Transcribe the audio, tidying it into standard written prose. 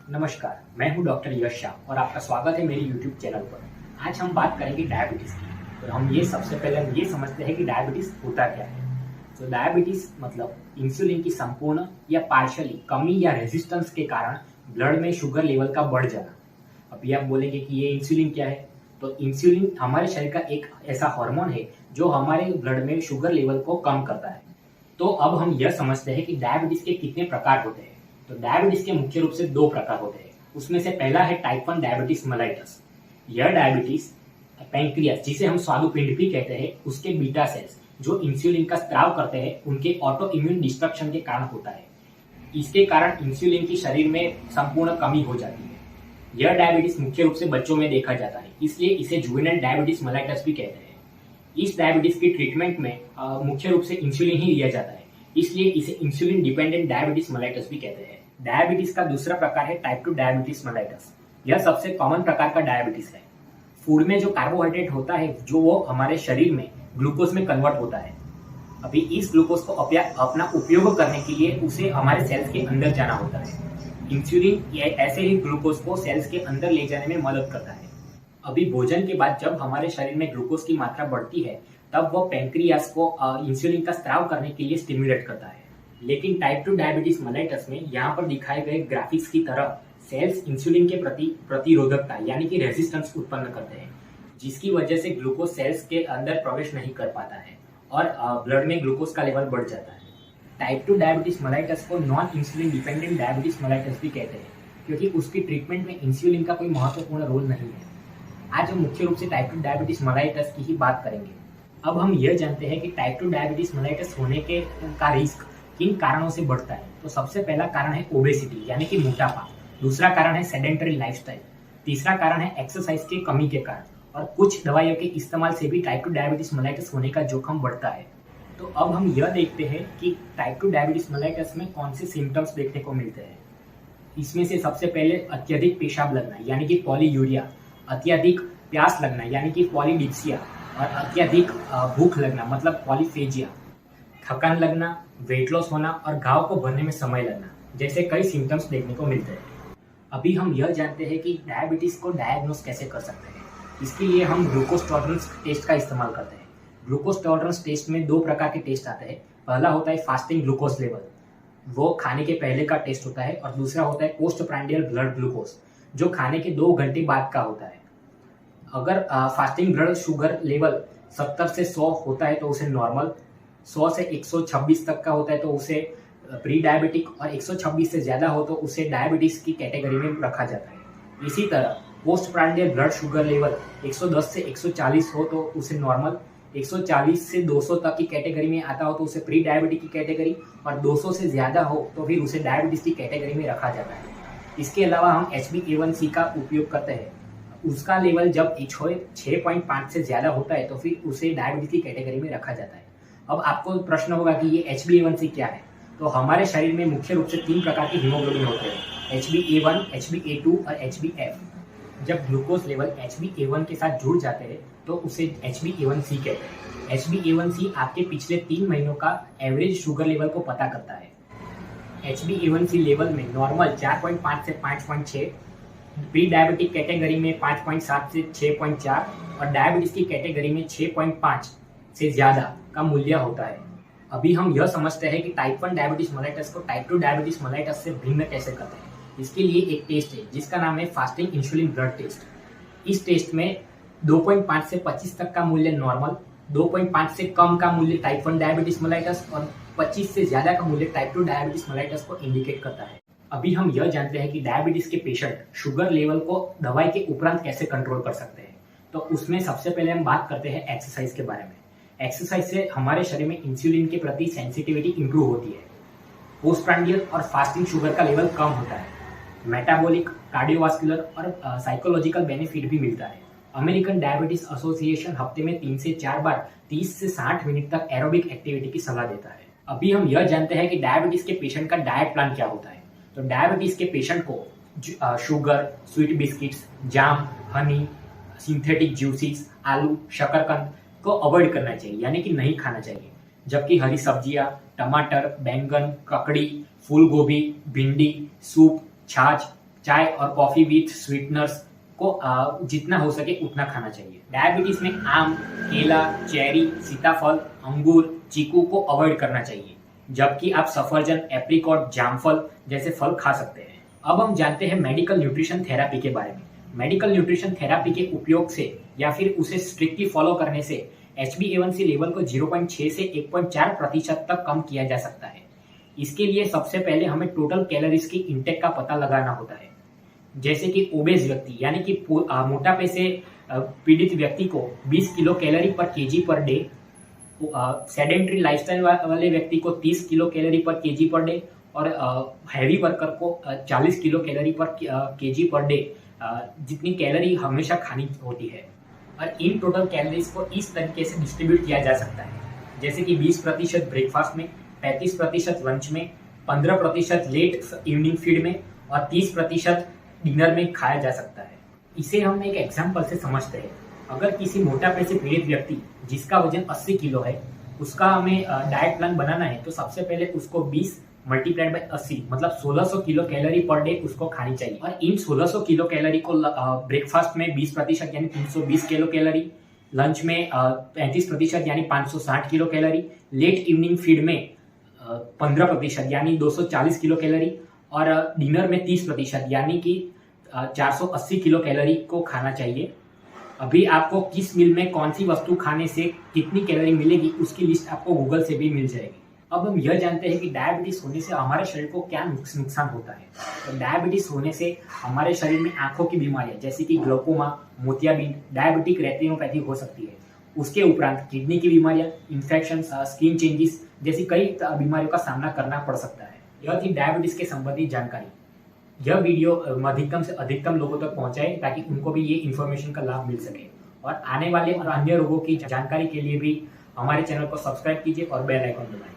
नमस्कार, मैं हूं डॉक्टर यश शाह और आपका स्वागत है मेरे यूट्यूब चैनल पर। आज हम बात करेंगे डायबिटीज़ की। तो हम सबसे पहले हम ये समझते हैं कि डायबिटीज़ होता क्या है। तो डायबिटीज़ मतलब इंसुलिन की संपूर्ण या पार्शियली कमी या रेजिस्टेंस के कारण ब्लड में शुगर लेवल का बढ़ जाना। अभी आप बोलेंगे कि ये इंसुलिन क्या है? तो इंसुलिन हमारे शरीर का एक ऐसा हार्मोन है जो हमारे ब्लड में शुगर लेवल को कम करता है। तो अब हम यह समझते हैं कि डायबिटीज़ के कितने प्रकार होते हैं। तो डायबिटीज के मुख्य रूप से दो प्रकार होते हैं। उसमें से पहला है टाइप 1 डायबिटीज मेलाइटस। यह डायबिटीज पैंक्रियास, जिसे हम स्वादुपिंड भी कहते हैं, उसके बीटा सेल्स जो इंसुलिन का स्त्राव करते हैं उनके ऑटो इम्यून डिस्ट्रक्शन के कारण होता है। इसके कारण इंसुलिन की शरीर में संपूर्ण कमी हो जाती है। यह डायबिटीज मुख्य रूप से बच्चों में देखा जाता है, इसलिए इसे जुवेनाइल डायबिटीज मेलाइटस भी कहते हैं। इस डायबिटीज की ट्रीटमेंट में मुख्य रूप से इंसुलिन ही लिया जाता है, इसलिए इसे इंसुलिन डिपेंडेंट डायबिटीज मेलाइटस भी कहते हैं। डायबिटीज का दूसरा प्रकार है टाइप 2 डायबिटीज मेलाइटस। यह सबसे कॉमन प्रकार का डायबिटीज है। फूड में जो कार्बोहाइड्रेट होता है जो वो हमारे शरीर में ग्लूकोज में कन्वर्ट होता है। अभी इस ग्लूकोज को अपना उपयोग करने के लिए उसे हमारे सेल्स के अंदर जाना होता है। इंसुलिन ऐसे ही ग्लूकोज को सेल्स के अंदर ले जाने में मदद करता है। अभी भोजन के बाद जब हमारे शरीर में ग्लूकोज की मात्रा बढ़ती है तब वो पैंक्रियास को इंसुलिन का स्त्राव करने के लिए स्टिमुलेट करता है। लेकिन टाइप 2 डायबिटीज मेलाइटस में यहाँ पर दिखाए गए ग्राफिक्स की तरह सेल्स इंसुलिन के प्रति प्रतिरोधकता यानी कि रेजिस्टेंस उत्पन्न करते हैं, जिसकी वजह से ग्लूकोज सेल्स के अंदर प्रवेश नहीं कर पाता है और ब्लड में ग्लूकोज का लेवल बढ़ जाता है। टाइप 2 डायबिटीज मेलाइटस को non insulin dependent diabetes mellitus भी कहते हैं, क्योंकि उसकी ट्रीटमेंट में इंसुलिन का कोई महत्वपूर्ण रोल नहीं है। आज हम मुख्य रूप से टाइप 2 डायबिटीज मेलाइटस की ही बात करेंगे। अब हम यह जानते हैं कि टाइप 2 डायबिटीज मेलाइटस होने का रिस्क किन कारणों से बढ़ता है। तो सबसे पहला कारण है ओबेसिटी यानी कि मोटापा। दूसरा कारण है सेडेंटरी लाइफस्टाइल। तीसरा कारण है एक्सरसाइज की कमी के कारण। और कुछ दवाइयों के इस्तेमाल से भी टाइप 2 डायबिटीज मेलाइटस होने का जोखिम बढ़ता है। तो अब हम यह देखते हैं कि टाइप 2 डायबिटीज मेलाइटस में कौन से सिम्टम्स देखने को मिलते हैं। इसमें से सबसे पहले अत्यधिक पेशाब लगना यानी कि पॉलीयूरिया, अत्यधिक प्यास लगना यानी कि पॉलीडिप्सिया, और अत्यधिक भूख लगना मतलब पॉलीफेजिया, थकान लगना, वेट लॉस होना और घाव को भरने में समय लगना जैसे कई सिम्टम्स देखने को मिलते हैं। अभी हम यह जानते हैं कि डायबिटीज को डायग्नोस कैसे कर सकते हैं। इसके लिए हम ग्लूकोज टॉलरेंस टेस्ट का इस्तेमाल करते हैं। ग्लूकोज टॉलरेंस टेस्ट में दो प्रकार के टेस्ट आते हैं। पहला होता है फास्टिंग ग्लूकोज लेवल, वो खाने के पहले का टेस्ट होता है, और दूसरा होता है पोस्ट प्रांडियल ब्लड ग्लूकोज, जो खाने के 2 घंटे बाद का होता है। अगर फास्टिंग ब्लड शुगर लेवल 70 से 100 होता है तो उसे नॉर्मल, 100 से 126 तक का होता है तो उसे प्री डायबिटिक, और 126 से ज़्यादा हो तो उसे डायबिटीज की कैटेगरी में रखा जाता है। इसी तरह post prandial blood sugar level 110 से 140 हो तो उसे नॉर्मल, 140 से 200 तक की कैटेगरी में आता हो तो उसे प्री डायबिटिक की कैटेगरी, और 200 से ज़्यादा हो तो फिर उसे डायबिटीज की कैटेगरी में रखा जाता है। इसके अलावा हम HbA1c का उपयोग करते हैं। उसका लेवल जब 6.5 से ज़्यादा होता है तो फिर उसे डायबिटीज की कैटेगरी में रखा जाता है। अब आपको प्रश्न होगा कि ये HbA1c क्या है। तो हमारे शरीर में मुख्य रूप से 3 प्रकार के हीमोग्लोबिन होते हैं, HbA1, HbA2 और HbF। जब ग्लूकोज लेवल HbA1 के साथ जुड़ जाते हैं तो उसे HbA1c कहते हैं। HbA1c आपके पिछले 3 महीनों का एवरेज शुगर लेवल को पता करता है। HbA1c लेवल में नॉर्मल 4.5 से 5.6, प्री डायबिटिक कैटेगरी में 5.7 से 6.4 और डायबिटीज की कैटेगरी में 6.5 से ज़्यादा का मूल्य होता है। अभी हम यह समझते हैं कि टाइप 1 डायबिटीज मेलाइटस को टाइप 2 डायबिटीज मेलाइटस से भिन्न कैसे करते हैं। इसके लिए एक टेस्ट है जिसका नाम है फास्टिंग इंसुलिन ब्लड टेस्ट। इस टेस्ट में 2.5 से 25 तक का मूल्य नॉर्मल, 2.5 से कम का मूल्य टाइप 1 डायबिटीज मेलाइटस और 25 से ज़्यादा का मूल्य टाइप 2 डायबिटीज मेलाइटस को इंडिकेट करता है। अभी हम यह जानते हैं कि डायबिटीज के पेशेंट शुगर लेवल को दवाई के उपरांत कैसे कंट्रोल कर सकते हैं। तो उसमें सबसे पहले हम बात करते हैं एक्सरसाइज के बारे में। एक्सरसाइज से हमारे शरीर में इंसुलिन के प्रति सेंसिटिविटी इंप्रूव होती है। पोस्ट प्रांडियल और फास्टिंग शुगर का लेवल कम होता है। मेटाबॉलिक, कार्डियोवास्कुलर और साइकोलॉजिकल बेनिफिट भी मिलता है। अमेरिकन डायबिटीज एसोसिएशन हफ्ते में 3 से 4 बार 30 से 60 मिनट तक एरोबिक एक्टिविटी की सलाह देता है। अभी हम यह जानते हैं कि डायबिटीज के पेशेंट का डाइट प्लान क्या होता है। तो डायबिटीज के पेशेंट को शुगर, स्वीट बिस्किट्स, जाम, हनी, सिंथेटिक जूसेस, आलू, शकरकंद को अवॉइड करना चाहिए यानी कि नहीं खाना चाहिए। जबकि हरी सब्जियां, टमाटर, बैंगन, ककड़ी, फूल गोभी, भिंडी, सूप, छाछ, चाय और कॉफी विथ स्वीटनर्स को जितना हो सके उतना खाना चाहिए। डायबिटीज में आम, केला, चेरी, सीताफल, अंगूर, चीकू को अवॉइड करना चाहिए, जबकि आप सफरजन, एप्रिकॉट, जामफल जैसे फल खा सकते हैं। अब हम जानते हैं मेडिकल न्यूट्रिशन थेरेपी के बारे में। मेडिकल न्यूट्रिशन थेरेपी के उपयोग से या फिर उसे स्ट्रिक्टली फॉलो करने से HbA1c लेवल को 0.6 से 1.4% तक कम किया जा सकता है। इसके लिए सबसे पहले हमें टोटल कैलोरीज की इंटेक का पता लगाना होता है। जैसे कि ओबेज व्यक्ति यानी कि मोटापे से पीड़ित व्यक्ति को 20 किलो कैलोरी पर KG per day, sedentary lifestyle वाले व्यक्ति को 30 किलो कैलोरी पर केजी पर डे और हैवी वर्कर को 40 किलो कैलोरी पर केजी पर डे जितनी कैलोरी हमेशा खानी होती है। और इन टोटल कैलोरीज को इस तरीके से डिस्ट्रीब्यूट किया जा सकता है, जैसे कि 20% ब्रेकफास्ट में, 35% लंच में, 15% लेट इवनिंग फीड में और 30% डिनर में खाया जा सकता है। इसे हम एक एग्जाम्पल से समझते हैं। अगर किसी मोटापे से पीड़ित व्यक्ति जिसका वजन 80 किलो है, उसका हमें डाइट प्लान बनाना है, तो सबसे पहले उसको 20 मल्टीप्लाइड बाय 80 मतलब 1600 किलो कैलोरी पर डे उसको खानी चाहिए। और इन 1600 किलो कैलोरी को ब्रेकफास्ट में 20% यानी 320 किलो कैलोरी, लंच में 35% यानी 560 kilo calorie, late evening feed में 15% यानी 240 किलो कैलोरी और डिनर में 30% यानी कि 480 किलो कैलोरी को खाना चाहिए। अभी आपको किस मील में कौन सी वस्तु खाने से कितनी कैलोरी मिलेगी उसकी लिस्ट आपको गूगल से भी मिल जाएगी। अब हम यह जानते हैं कि डायबिटीज होने से हमारे शरीर को क्या नुकसान होता है। तो डायबिटीज होने से हमारे शरीर में आंखों की बीमारियां जैसे कि ग्लोकोमा, मोतियाबिंद, डायबिटिक रेटिनोपैथी हो सकती है। उसके उपरांत किडनी की बीमारियां, इन्फेक्शन, स्किन चेंजेस जैसी कई बीमारियों का सामना करना पड़ सकता है। यह थी डायबिटीज के संबंधित जानकारी। यह वीडियो अधिकतम से अधिकतम लोगों तक पहुंचाए ताकि उनको भी ये इन्फॉर्मेशन का लाभ मिल सके। और आने वाले और अन्य रोगों की जानकारी के लिए भी हमारे चैनल को सब्सक्राइब कीजिए और बेल आइकन दबाएं।